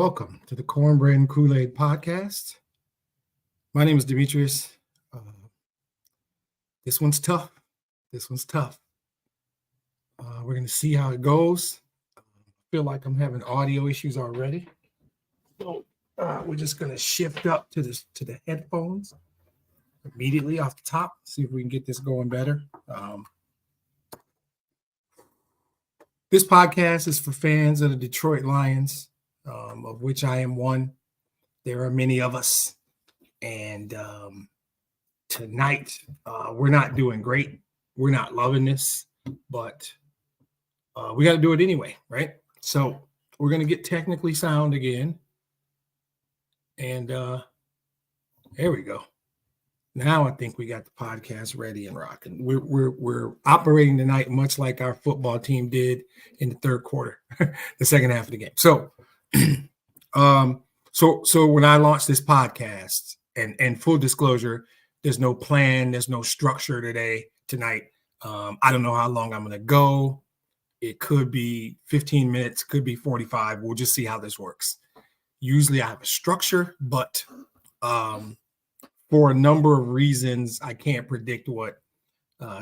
welcome to the Cornbread and Kool-Aid podcast. My name is Demetrius. This one's tough. We're going to see how it goes. I feel like I'm having audio issues already. So we're just going to shift up to the headphones immediately off the top, see if we can get this going better. This podcast is for fans of the Detroit Lions, of which I am one. There are many of us. And tonight, we're not doing great. We're not loving this, but we got to do it anyway, right? So we're going to get technically sound again. And there we go. Now I think we got the podcast ready and rocking. We're operating tonight much like our football team did in the third quarter, the second half of the game. So, so when I launched this podcast, and full disclosure, there's no plan, there's no structure tonight. I don't know how long I'm going to go. It could be 15 minutes, could be 45. We'll just see how this works. Usually I have a structure, but for a number of reasons, I can't predict what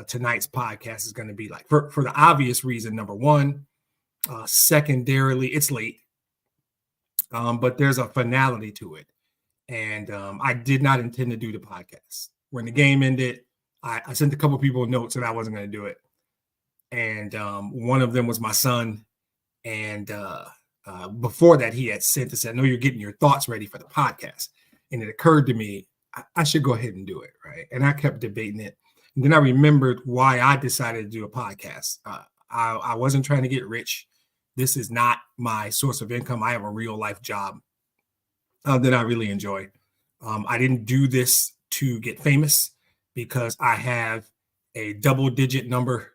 tonight's podcast is going to be like. For the obvious reason, number one, secondarily, it's late, but there's a finality to it. And I did not intend to do the podcast. When the game ended, I sent a couple people notes that I wasn't going to do it. And one of them was my son. And before that, he had sent us, I know you're getting your thoughts ready for the podcast. And it occurred to me, I should go ahead and do it, right? And I kept debating it. And then I remembered why I decided to do a podcast. I wasn't trying to get rich. This is not my source of income. I have a real life job that I really enjoy. I didn't do this to get famous because I have a double-digit number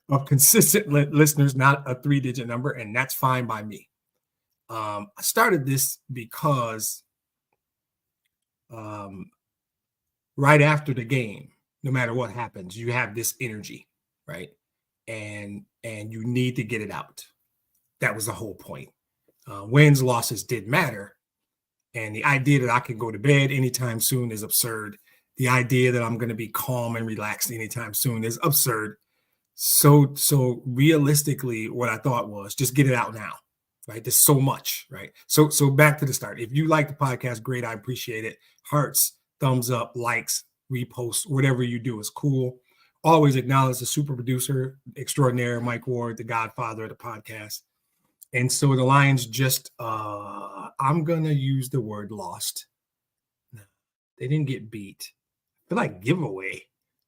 of consistent listeners, not a 3-digit number, and that's fine by me. I started this because right after the game, no matter what happens, you have this energy, right? And you need to get it out. That was the whole point. Wins, losses did matter. And the idea that I can go to bed anytime soon is absurd. The idea that I'm going to be calm and relaxed anytime soon is absurd. So realistically, what I thought was just get it out now, right? There's so much, right? So back to the start. If you like the podcast, great. I appreciate it. Hearts, thumbs up, likes, reposts, whatever you do is cool. Always acknowledge the super producer extraordinaire, Mike Ward, the godfather of the podcast. And so the Lions just, I'm going to use the word lost. No, they didn't get beat. I feel like giveaway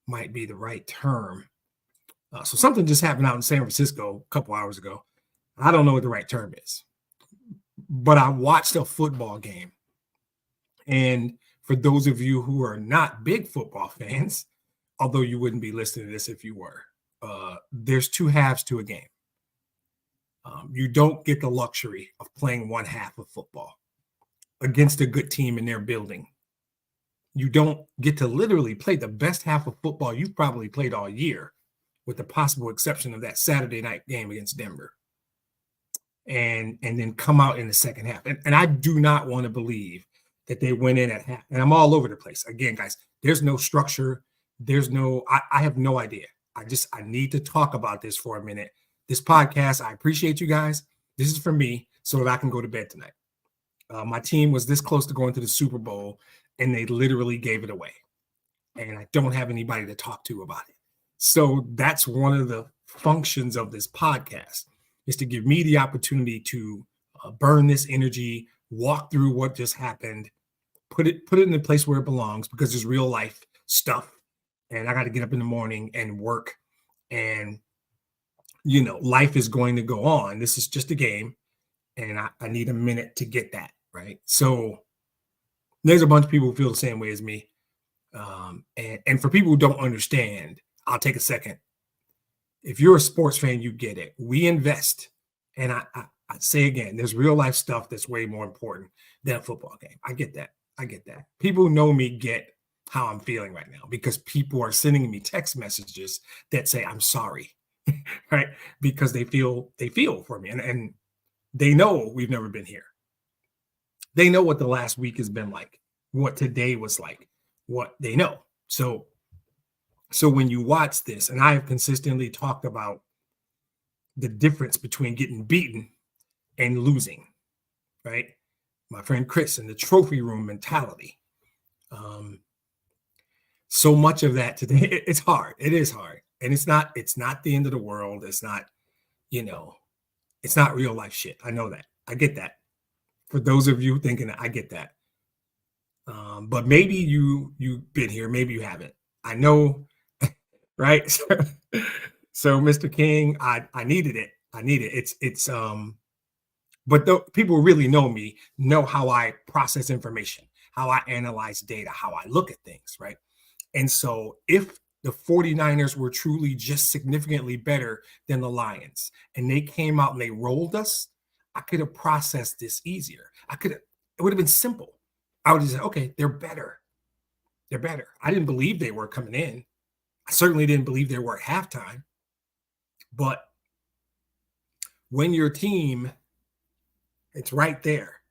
might be the right term. So something just happened out in San Francisco a couple hours ago. I don't know what the right term is. But I watched a football game. And for those of you who are not big football fans, although you wouldn't be listening to this if you were, there's two halves to a game. You don't get the luxury of playing one half of football against a good team in their building. You don't get to literally play the best half of football you've probably played all year, with the possible exception of that Saturday night game against Denver. And then come out in the second half. And I do not want to believe that they went in at half. And I'm all over the place. Again, guys, there's no structure. I have no idea. I need to talk about this for a minute. This podcast, I appreciate you guys. This is for me so that I can go to bed tonight. My team was this close to going to the Super Bowl, and they literally gave it away. And I don't have anybody to talk to about it. So that's one of the functions of this podcast, is to give me the opportunity to burn this energy, walk through what just happened, put it in the place where it belongs, because there's real life stuff. And I got to get up in the morning and work. And life is going to go on. This is just a game, and I need a minute to get that, right? So there's a bunch of people who feel the same way as me. And for people who don't understand, I'll take a second. If you're a sports fan, you get it. We invest. And I say again, there's real life stuff that's way more important than a football game. I get that. People who know me get how I'm feeling right now, because people are sending me text messages that say, I'm sorry. Right? Because they feel for me, and they know we've never been here. They know what the last week has been like, what today was like, what they know. So when you watch this, and I have consistently talked about the difference between getting beaten and losing, right? My friend Chris and the trophy room mentality. So much of that today, it's hard. It is hard. And it's not the end of the world. It's not, it's not real life shit. I know that. I get that. For those of you thinking that, I get that. But maybe you've been here, maybe you haven't. I know, right? So Mr. King, I needed it. I need it. It's but the people who really know me know how I process information, how I analyze data, how I look at things, right? And so if the 49ers were truly just significantly better than the Lions and they came out and they rolled us, I could have processed this easier. It would have been simple. I would have said, okay, they're better. They're better. I didn't believe they were coming in. I certainly didn't believe they were at halftime. But when your team, it's right there.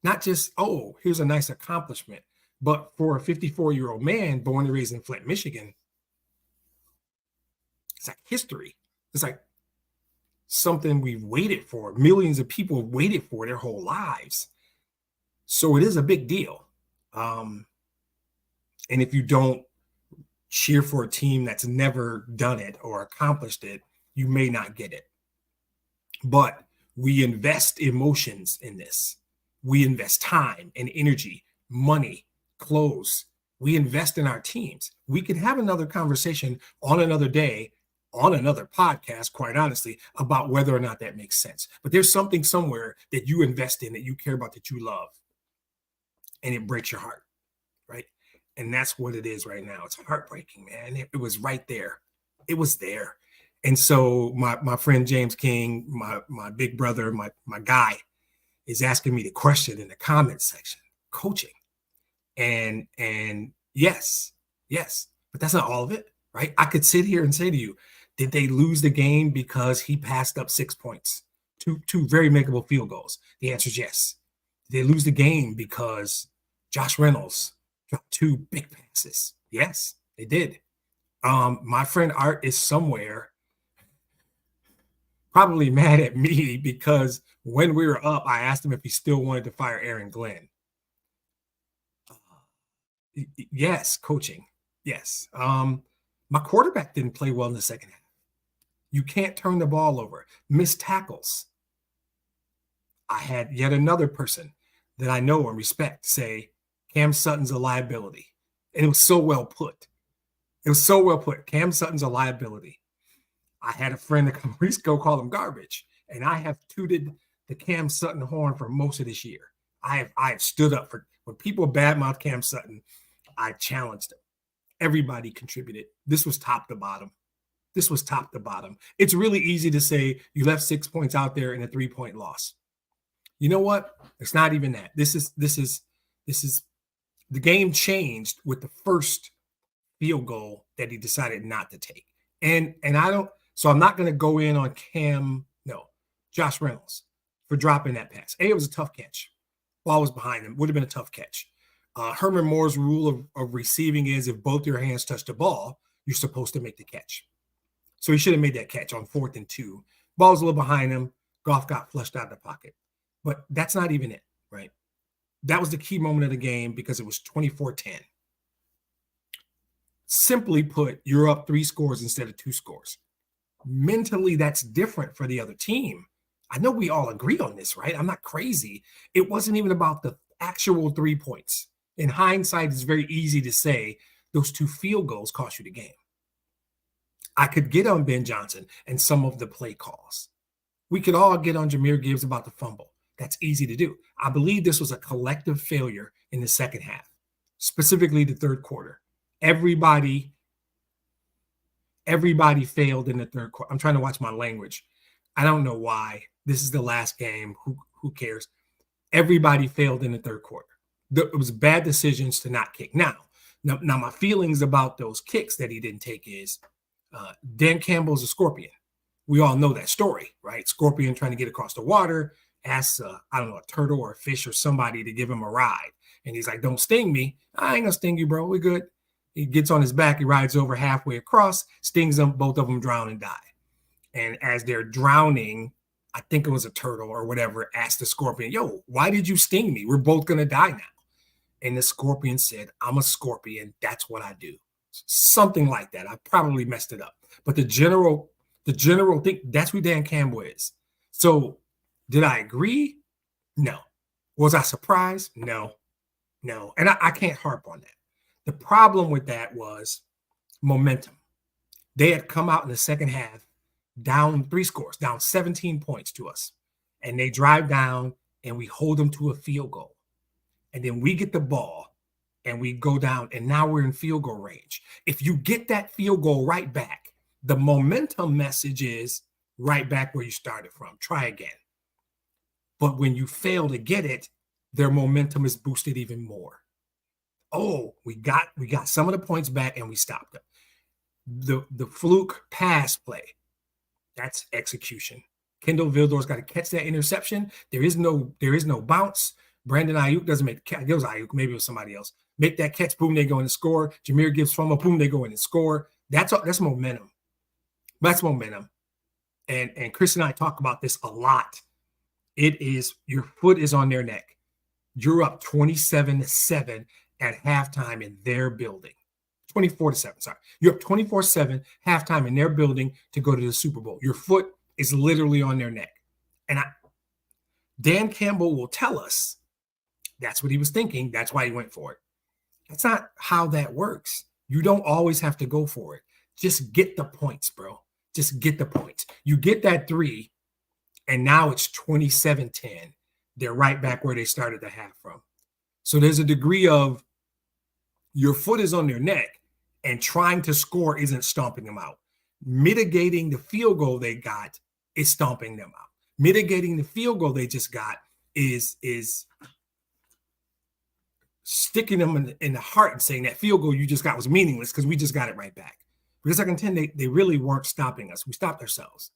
Not just, oh, here's a nice accomplishment. But for a 54-year-old man born and raised in Flint, Michigan, it's like history. It's like something we've waited for. Millions of people have waited for their whole lives. So it is a big deal. And if you don't cheer for a team that's never done it or accomplished it, you may not get it. But we invest emotions in this. We invest time and energy, money, clothes. We invest in our teams. We can have another conversation on another day, on another podcast, quite honestly, about whether or not that makes sense. But there's something somewhere that you invest in, that you care about, that you love, and it breaks your heart, right? And that's what it is right now. It's heartbreaking, man. It was right there. It was there. And so my friend James King, my big brother, my guy, is asking me the question in the comments section, coaching. And yes, but that's not all of it, right? I could sit here and say to you, did they lose the game because he passed up 6 points, two very makeable field goals? The answer is yes. Did they lose the game because Josh Reynolds dropped 2 big passes? Yes, they did. My friend Art is somewhere probably mad at me because when we were up, I asked him if he still wanted to fire Aaron Glenn. Yes, coaching. Yes. My quarterback didn't play well in the second half. You can't turn the ball over. Missed tackles. I had yet another person that I know and respect say Cam Sutton's a liability. And it was so well put. Cam Sutton's a liability. I had a friend a couple weeks ago call him garbage. And I have tooted the Cam Sutton horn for most of this year. I have stood up for when people badmouth Cam Sutton. I challenged him. Everybody contributed. This was top to bottom. It's really easy to say you left 6 points out there in a 3-point loss. You know what? It's not even that. This is the game changed with the first field goal that he decided not to take. And I'm not going to go in on Josh Reynolds for dropping that pass. It was a tough catch. Ball was behind him. Would have been a tough catch. Herman Moore's rule of receiving is if both your hands touch the ball, you're supposed to make the catch. So he should have made that catch on 4th and 2. Ball's a little behind him. Goff got flushed out of the pocket. But that's not even it, right? That was the key moment of the game because it was 24-10. Simply put, you're up 3 scores instead of 2 scores. Mentally, that's different for the other team. I know we all agree on this, right? I'm not crazy. It wasn't even about the actual 3 points. In hindsight, it's very easy to say those 2 field goals cost you the game. I could get on Ben Johnson and some of the play calls. We could all get on Jahmyr Gibbs about the fumble. That's easy to do. I believe this was a collective failure in the second half, specifically the third quarter. Everybody failed in the third quarter. I'm trying to watch my language. I don't know why. This is the last game. Who cares? Everybody failed in the third quarter. It was bad decisions to not kick. Now my feelings about those kicks that he didn't take is Dan Campbell's a scorpion. We all know that story, right? Scorpion trying to get across the water, asks I don't know, a turtle or a fish or somebody to give him a ride. And he's like, don't sting me. I ain't gonna sting you, bro. We're good. He gets on his back, he rides over halfway across, stings them, both of them drown and die. And as they're drowning, I think it was a turtle or whatever, asked the scorpion, yo, why did you sting me? We're both gonna die now. And the scorpion said, I'm a scorpion. That's what I do. Something like that. I probably messed it up. But the general thing, that's who Dan Campbell is. So did I agree? No. Was I surprised? No. And I can't harp on that. The problem with that was momentum. They had come out in the second half down 3 scores, down 17 points to us. And they drive down and we hold them to a field goal. And then we get the ball and we go down and now we're in field goal range. If you get that field goal right back, the momentum message is right back where you started from. Try again. But when you fail to get it, their momentum is boosted even more. Oh, we got some of the points back and we stopped them. The fluke pass play, that's execution. Kendall Vildor's got to catch that interception. There is no bounce. Brandon Ayuk doesn't make it was Ayuk, maybe it was somebody else. Make that catch, boom, they go in and score. Jameer gives from a boom, they go in and score. That's momentum. That's momentum. And Chris and I talk about this a lot. It is your foot is on their neck. You're up 27-7 at halftime in their building. 24-7, sorry. You're up 24-7 halftime in their building to go to the Super Bowl. Your foot is literally on their neck. And Dan Campbell will tell us that's what he was thinking. That's why he went for it. That's not how that works. You don't always have to go for it. Just get the points, bro. Just get the points. You get that 3, and now it's 27-10. They're right back where they started the half from. So there's a degree of your foot is on their neck and trying to score isn't stomping them out. Mitigating the field goal they got is stomping them out. Mitigating the field goal they just got is sticking them in the heart and saying that field goal you just got was meaningless because we just got it right back. Because I contend they really weren't stopping us. We stopped ourselves.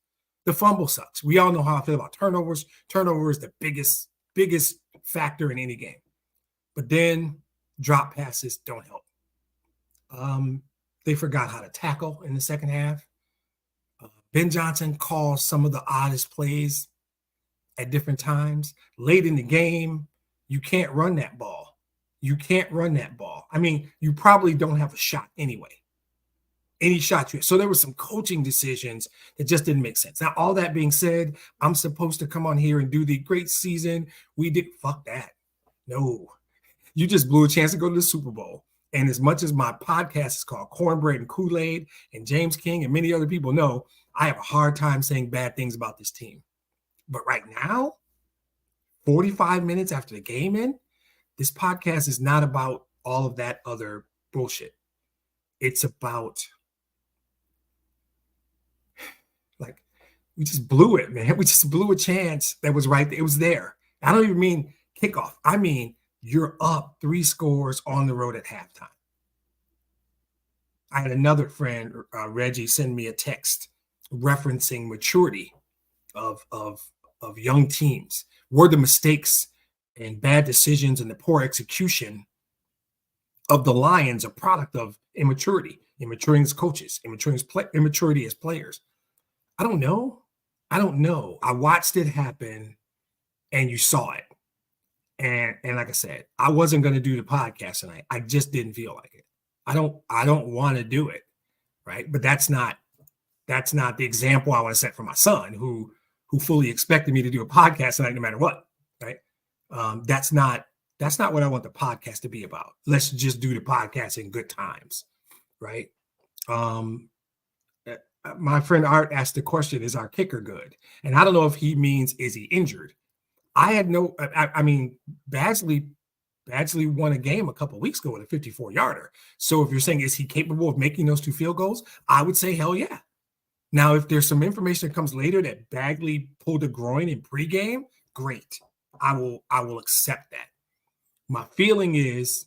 The fumble sucks. We all know how I feel about turnovers. Turnover is the biggest factor in any game. But then drop passes don't help. They forgot how to tackle in the second half. Ben Johnson calls some of the oddest plays at different times. Late in the game, you can't run that ball. I mean, you probably don't have a shot anyway. Any shot you have. So there were some coaching decisions that just didn't make sense. Now, all that being said, I'm supposed to come on here and do the great season. We did. Fuck that. No. You just blew a chance to go to the Super Bowl. And as much as my podcast is called Cornbread and Kool-Aid and James King and many other people know, I have a hard time saying bad things about this team. But right now, 45 minutes after the game in, this podcast is not about all of that other bullshit. It's about, like, we just blew it, man. We just blew a chance that was right. It was there. I don't even mean kickoff. I mean, you're up 3 scores on the road at halftime. I had another friend, Reggie, send me a text referencing maturity of young teams. Were the mistakes and bad decisions and the poor execution of the Lions a product of immaturity as coaches, immaturity as players? I don't know. I watched it happen, and you saw it. And like I said, I wasn't going to do the podcast tonight. I just didn't feel like it. I don't want to do it, right? But that's not the example I want to set for my son, who fully expected me to do a podcast tonight, no matter what, right? That's not what I want the podcast to be about. Let's just do the podcast in good times, right? My friend Art asked the question, is our kicker good? And I don't know if he means, is he injured? I mean, Badgley won a game a couple of weeks ago with a 54-yarder. So if you're saying, is he capable of making those 2 field goals? I would say, hell yeah. Now, if there's some information that comes later that Badgley pulled a groin in pregame, great. I will accept that. My feeling is,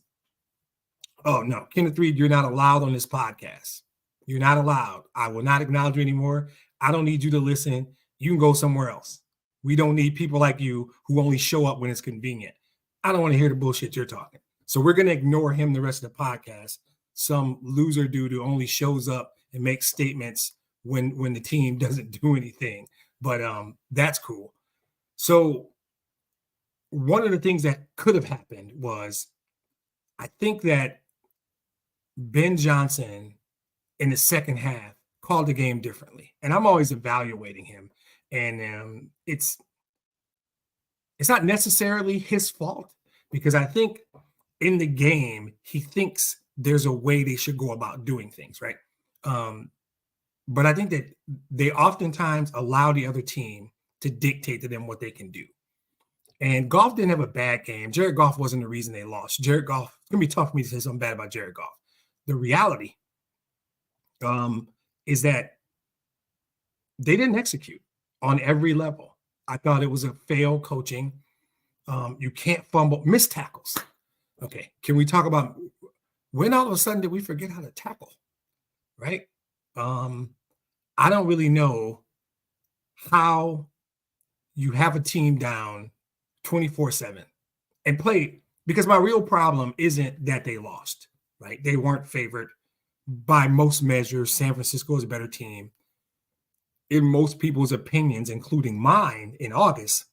oh no, Kenneth Reed, you're not allowed on this podcast. You're not allowed. I will not acknowledge you anymore. I don't need you to listen. You can go somewhere else. We don't need people like you who only show up when it's convenient. I don't want to hear the bullshit you're talking. So we're going to ignore him the rest of the podcast. Some loser dude who only shows up and makes statements when the team doesn't do anything. But that's cool. So one of the things that could have happened was, I think that Ben Johnson in the second half called the game differently. And I'm always evaluating him. And it's not necessarily his fault, because I think in the game, he thinks there's a way they should go about doing things, right? But I think that they oftentimes allow the other team to dictate to them what they can do. And Goff didn't have a bad game. Jared Goff wasn't the reason they lost. Jared Goff, it's going to be tough for me to say something bad about Jared Goff. The reality is that they didn't execute on every level. I thought it was a failed coaching. You can't fumble, missed tackles. Okay, can we talk about when all of a sudden did we forget how to tackle, right? I don't really know how you have a team down 24/7 and play, because my real problem isn't that they lost, right? They weren't favored by most measures. San Francisco is a better team. In most people's opinions, including mine in August,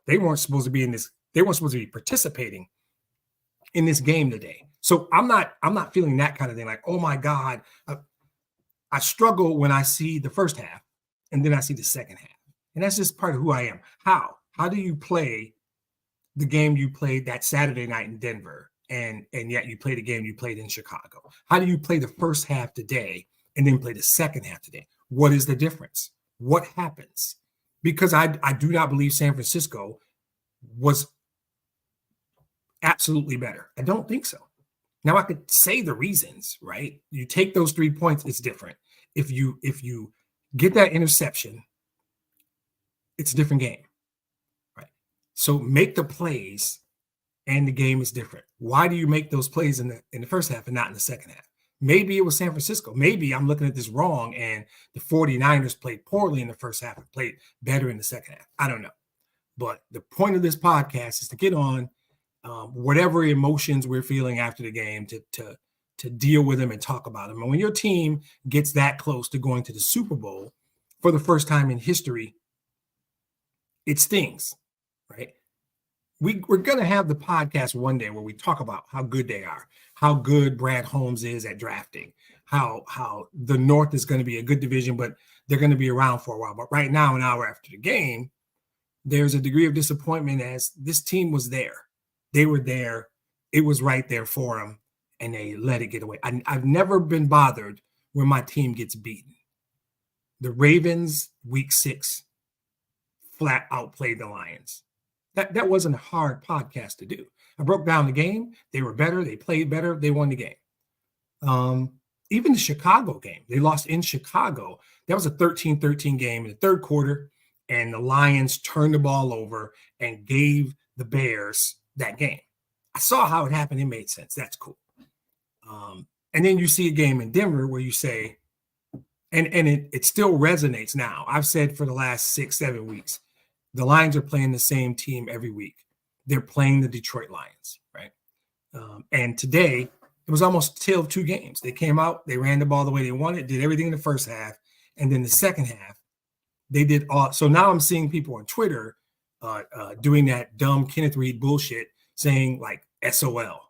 they weren't supposed to be in this. They weren't supposed to be participating in this game today. So I'm not feeling that kind of thing. Like, oh my God, I struggle when I see the first half and then I see the second half. And that's just part of who I am. How do you play the game you played that Saturday night in Denver, and yet you play the game you played in Chicago? How do you play the first half today and then play the second half today? What is the difference? What happens? Because I do not believe San Francisco was absolutely better. I don't think so. Now I could say the reasons, right? You take those 3 points, it's different. If you get that interception, it's a different game, right? So make the plays and the game is different. Why do you make those plays in the first half and not in the second half? Maybe it was San Francisco. Maybe I'm looking at this wrong and the 49ers played poorly in the first half and played better in the second half. I don't know. But the point of this podcast is to get on whatever emotions we're feeling after the game, to deal with them and talk about them. And when your team gets that close to going to the Super Bowl for the first time in history, it stings, right? We're going to have the podcast one day where we talk about how good they are, how good Brad Holmes is at drafting, how the North is going to be a good division, but they're going to be around for a while. But right now, an hour after the game, there's a degree of disappointment as this team was there. They were there. It was right there for them, and they let it get away. I've never been bothered when my team gets beaten. The Ravens, week 6, flat out played the Lions. That wasn't a hard podcast to do. I broke down the game. They were better. They played better. They won the game. Even the Chicago game, they lost in Chicago. That was a 13-13 game in the third quarter, and the Lions turned the ball over and gave the Bears that game. I saw how it happened. It made sense. That's cool. And then you see a game in Denver where you say, and it still resonates now. I've said for the last 6-7 weeks, the Lions are playing the same team every week. They're playing the Detroit Lions, right? And today, it was almost a tale of two games. They came out, they ran the ball the way they wanted, did everything in the first half, and then the second half, they did all. So now I'm seeing people on Twitter doing that dumb Kenneth Reed bullshit, saying like SOL.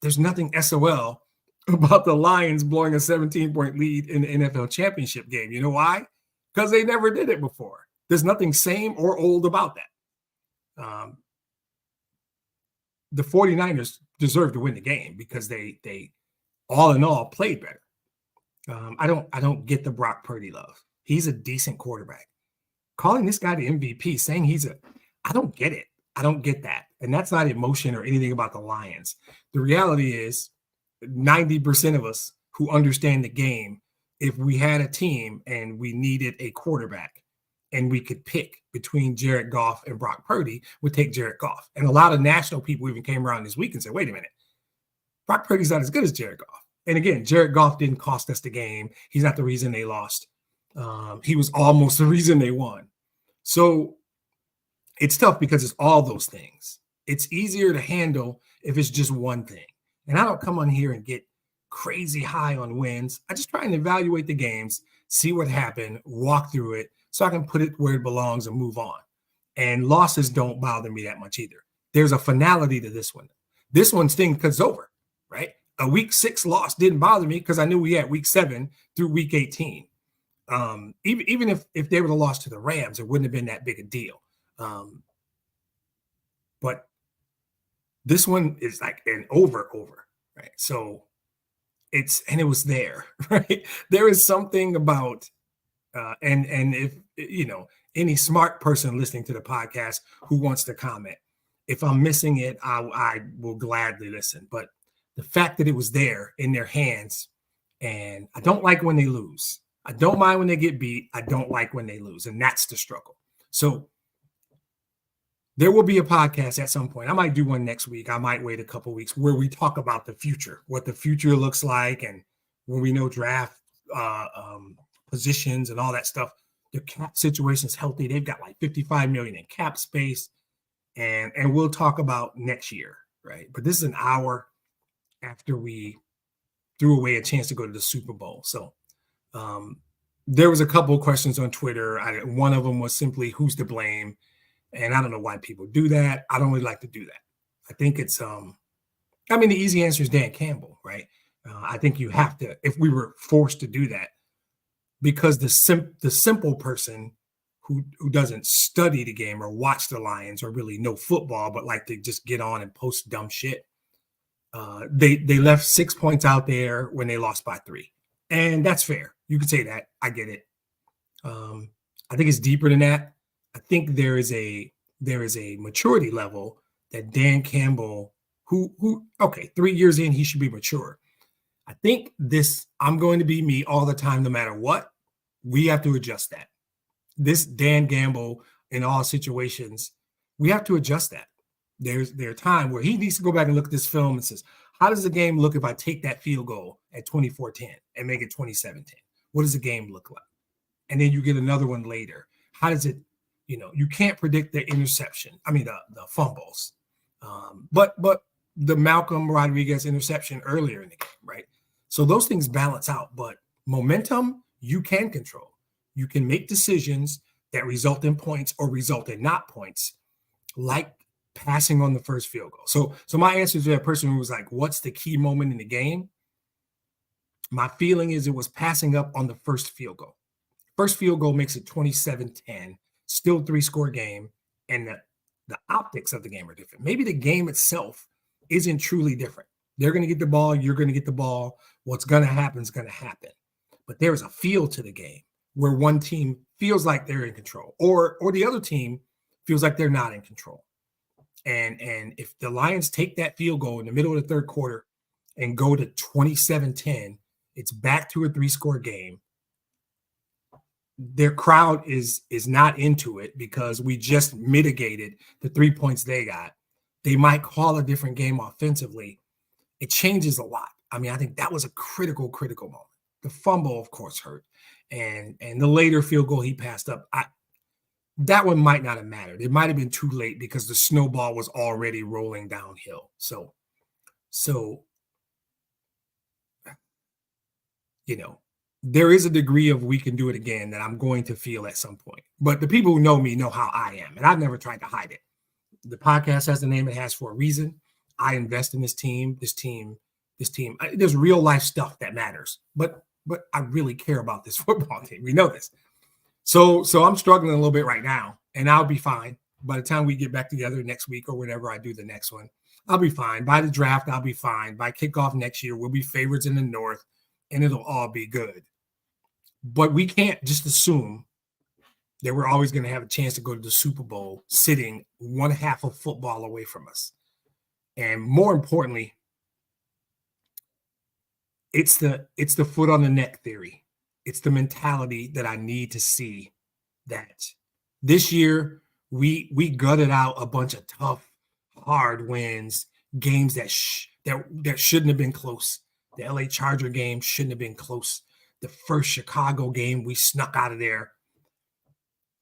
There's nothing SOL about the Lions blowing a 17-point lead in the NFL championship game. You know why? Because they never did it before. There's nothing same or old about that. The 49ers deserve to win the game because they all in all played better. I don't get the Brock Purdy love. He's a decent quarterback. Calling this guy the MVP, saying I don't get it. I don't get that. And that's not emotion or anything about the Lions. The reality is 90% of us who understand the game, if we had a team and we needed a quarterback and we could pick between Jared Goff and Brock Purdy, would take Jared Goff. And a lot of national people even came around this week and said, wait a minute, Brock Purdy's not as good as Jared Goff. And again, Jared Goff didn't cost us the game. He's not the reason they lost. He was almost the reason they won. So It's tough because it's all those things. It's easier to handle if it's just one thing. And I don't come on here and get crazy high on wins. I just try and evaluate the games, see what happened, walk through it so I can put it where it belongs and move on. And losses don't bother me that much either. There's a finality to this one. This one stings because it's over, right? A week 6 loss didn't bother me because I knew we had week 7 through week 18. Even if they would have lost to the Rams, it wouldn't have been that big a deal. But this one is like an over, right? So it was there, right? There is something about, and if, any smart person listening to the podcast who wants to comment, if I'm missing it, I will gladly listen. But the fact that it was there in their hands, and I don't like when they lose. I don't mind when they get beat. I don't like when they lose. And that's the struggle. So there will be a podcast at some point. I might do one next week. I might wait a couple weeks where we talk about the future, what the future looks like. And when we know draft positions and all that stuff, the cap situation is healthy. They've got like $55 million in cap space. And we'll talk about next year, right? But this is an hour after we threw away a chance to go to the Super Bowl. So there was a couple of questions on Twitter. One of them was simply, who's to blame? And I don't know why people do that. I don't really like to do that. I think it's, the easy answer is Dan Campbell, right? I think you have to, if we were forced to do that, because the simple person who doesn't study the game or watch the Lions or really know football, but like to just get on and post dumb shit, they left 6 points out there when they lost by 3. And that's fair. You could say that. I get it. I think it's deeper than that. I think there is a maturity level that Dan Campbell, who 3 years in, he should be mature. I think I'm going to be me all the time, no matter what. We have to adjust that. This Dan Campbell in all situations, we have to adjust that. There's a time where he needs to go back and look at this film and says, how does the game look if I take that field goal at 24-10 and make it 27-10? What does the game look like? And then you get another one later. How does it, you can't predict the interception. The fumbles. But the Malcolm Rodriguez interception earlier in the game, right? So those things balance out. But momentum, you can control. You can make decisions that result in points or result in not points, like passing on the first field goal. So my answer to that person who was like, what's the key moment in the game? My feeling is it was passing up on the first field goal. First field goal makes it 27-10, still 3-score game, and the optics of the game are different. Maybe the game itself isn't truly different. They're going to get the ball, you're going to get the ball. What's going to happen is going to happen. But there is a feel to the game where one team feels like they're in control, or the other team feels like they're not in control. And if the Lions take that field goal in the middle of the third quarter and go to 27-10, it's back to a 3-score game. Their crowd is not into it because we just mitigated the 3 points they got. They might call a different game offensively. It changes a lot. I think that was a critical moment. The fumble, of course, hurt. And the later field goal he passed up, that one might not have mattered. It might have been too late because the snowball was already rolling downhill. So there is a degree of we can do it again that I'm going to feel at some point. But the people who know me know how I am, and I've never tried to hide it. The podcast has the name it has for a reason. I invest in this team. There's real life stuff that matters. But I really care about this football team. We know this. So I'm struggling a little bit right now, and I'll be fine. By the time we get back together next week or whenever I do the next one, I'll be fine. By the draft, I'll be fine. By kickoff next year, we'll be favorites in the North, and it'll all be good. But we can't just assume that we're always going to have a chance to go to the Super Bowl sitting one half of football away from us. And more importantly, it's the foot on the neck theory. It's the mentality that I need to see that this year we gutted out a bunch of tough, hard wins, games that shouldn't have been close. The LA Charger game shouldn't have been close. The first Chicago game, we snuck out of there.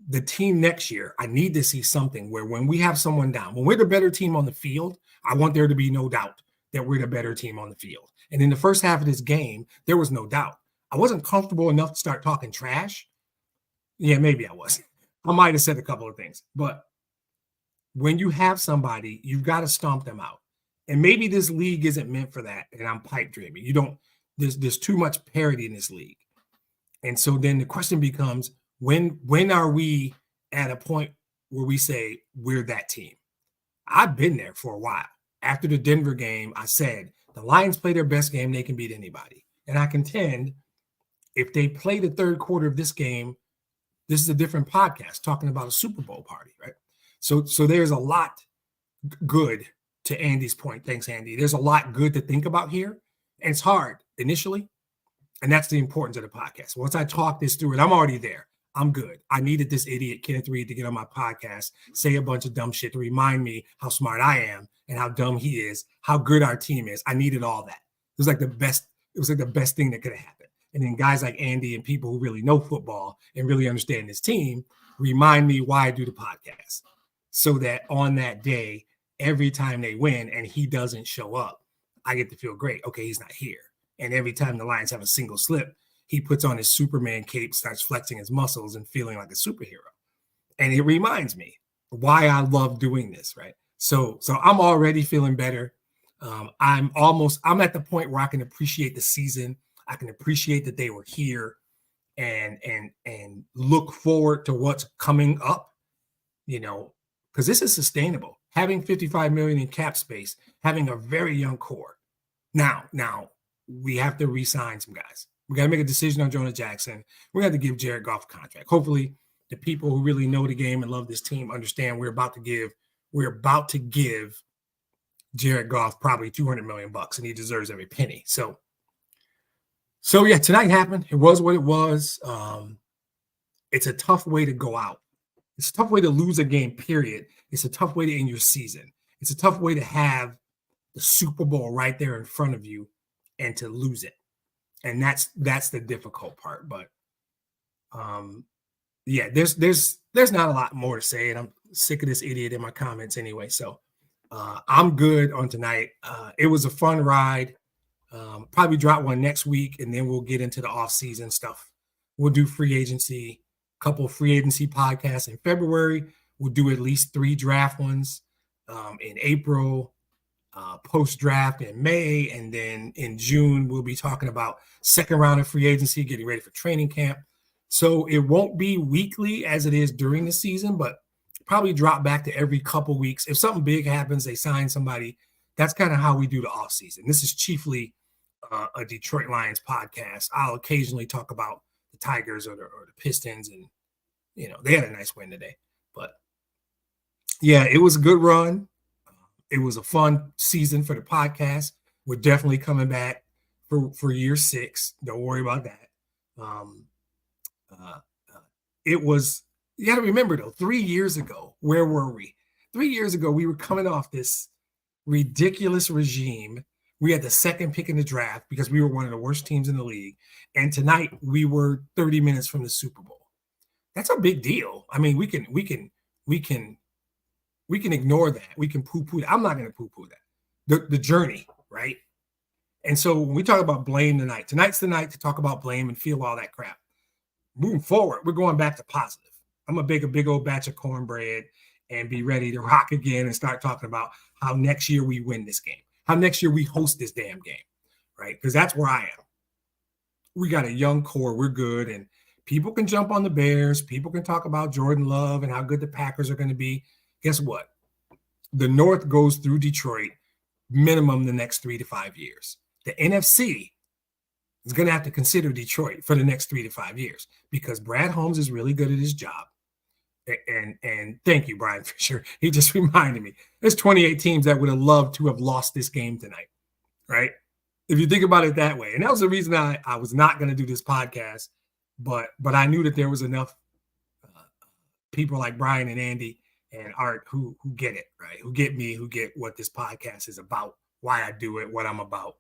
the team next year, I need to see something where when we have someone down, when we're the better team on the field, I want there to be no doubt that we're the better team on the field. And in the first half of this game, there was no doubt. I wasn't comfortable enough to start talking trash. Yeah, maybe I was. I might have said a couple of things. But when you have somebody, you've got to stomp them out. And maybe this league isn't meant for that. And I'm pipe dreaming. There's too much parity in this league. And so then the question becomes, when are we at a point where we say we're that team? I've been there for a while. After the Denver game, I said the Lions play their best game, they can beat anybody. And I contend if they play the third quarter of this game, this is a different podcast talking about a Super Bowl party, right? So there's a lot good to Andy's point. Thanks, Andy. There's a lot good to think about here. And it's hard initially. And that's the importance of the podcast. Once I talk this through it, I'm already there. I'm good. I needed this idiot Kenneth Reed to get on my podcast, say a bunch of dumb shit to remind me how smart I am and how dumb he is, how good our team is. I needed all that. It was like the best thing that could have happened. And then guys like Andy and people who really know football and really understand this team remind me why I do the podcast. So that on that day, every time they win and he doesn't show up, I get to feel great. Okay, he's not here. And every time the Lions have a single slip, he puts on his Superman cape, starts flexing his muscles and feeling like a superhero. And it reminds me why I love doing this, right? So I'm already feeling better. I'm at the point where I can appreciate the season. I can appreciate that they were here and look forward to what's coming up, because this is sustainable. Having $55 million in cap space, having a very young core. Now we have to re-sign some guys. We got to make a decision on Jonah Jackson. We got to give Jared Goff a contract. Hopefully, the people who really know the game and love this team understand we're about to give Jared Goff probably $200 million, and he deserves every penny. So yeah, tonight happened. It was what it was. It's a tough way to go out. It's a tough way to lose a game, period. It's a tough way to end your season. It's a tough way to have the Super Bowl right there in front of you and to lose it. And that's the difficult part. But yeah, there's not a lot more to say, and I'm sick of this idiot in my comments anyway. So I'm good on tonight. It was a fun ride. Probably drop one next week, and then we'll get into the off-season stuff. We'll do free agency, couple free agency podcasts in February. We'll do at least 3 draft ones in April, post-draft in May, and then in June, we'll be talking about second round of free agency, getting ready for training camp. So it won't be weekly as it is during the season, but probably drop back to every couple weeks. If something big happens, they sign somebody, that's kind of how we do the offseason. This is chiefly a Detroit Lions podcast. I'll occasionally talk about the Tigers or the Pistons, and they had a nice win today. But yeah, it was a good run. It was a fun season for the podcast. We're definitely coming back for year 6. Don't worry about that. It was, you got to remember though, 3 years ago, where were we? 3 years ago, we were coming off this ridiculous regime. We had the second pick in the draft because we were one of the worst teams in the league. And tonight we were 30 minutes from the Super Bowl. That's a big deal. I mean, we can ignore that. We can poo-poo that. I'm not going to poo-poo that. The journey, right? And so when we talk about blame tonight, tonight's the night to talk about blame and feel all that crap. Moving forward, we're going back to positive. I'm going to bake a big old batch of cornbread and be ready to rock again and start talking about how next year we win this game, how next year we host this damn game, right? Because that's where I am. We got a young core. We're good. And people can jump on the Bears. People can talk about Jordan Love and how good the Packers are going to be. Guess what? The North goes through Detroit minimum the next 3 to 5 years. The NFC is going to have to consider Detroit for the next 3 to 5 years because Brad Holmes is really good at his job. And thank you, Brian Fisher. He just reminded me. There's 28 teams that would have loved to have lost this game tonight, right? If you think about it that way. And that was the reason I was not going to do this podcast, but I knew that there was enough people like Brian and Andy and Art who get it, right? Who get me, who get what this podcast is about, why I do it, what I'm about.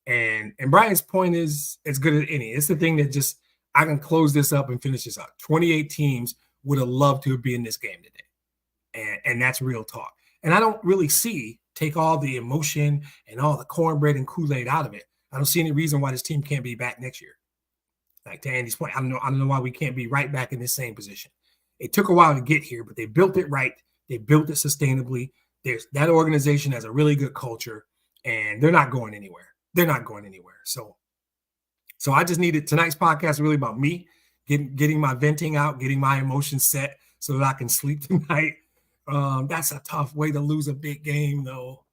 And Brian's point is as good as any. It's the thing that just, I can close this up and finish this up. 28 teams would have loved to have been in this game today. And that's real talk. And I don't really take all the emotion and all the cornbread and Kool-Aid out of it. I don't see any reason why this team can't be back next year. Like to Andy's point, I don't know why we can't be right back in this same position. It took a while to get here, but they built it right. They built it sustainably. That organization has a really good culture, and they're not going anywhere. They're not going anywhere. So I just needed tonight's podcast really about me getting my venting out, getting my emotions set so that I can sleep tonight. That's a tough way to lose a big game, though.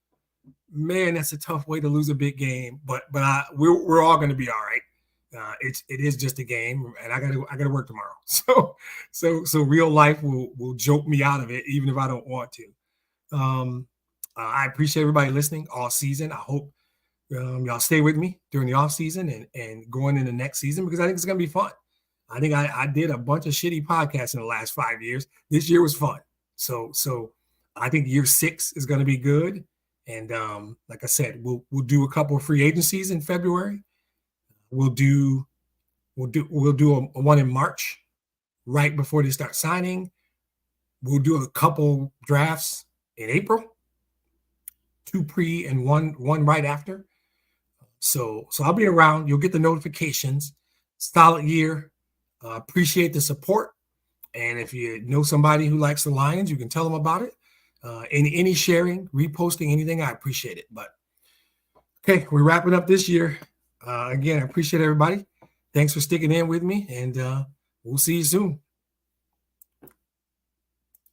Man, that's a tough way to lose a big game. But we're all going to be all right. It is just a game, and I gotta work tomorrow. So real life will joke me out of it, even if I don't want to. I appreciate everybody listening all season. I hope y'all stay with me during the off season and going into next season, because I think it's gonna be fun. I think I did a bunch of shitty podcasts in the last 5 years. This year was fun. So I think year 6 is gonna be good. And like I said, we'll do a couple of free agencies in February. We'll do a one in March, right before they start signing. We'll do a couple drafts in April, 2 pre and one right after. So I'll be around. You'll get the notifications. Solid year. Appreciate the support. And if you know somebody who likes the Lions, you can tell them about it. Any sharing, reposting, anything, I appreciate it. But okay, we're wrapping up this year. Again, I appreciate everybody. Thanks for sticking in with me, and we'll see you soon.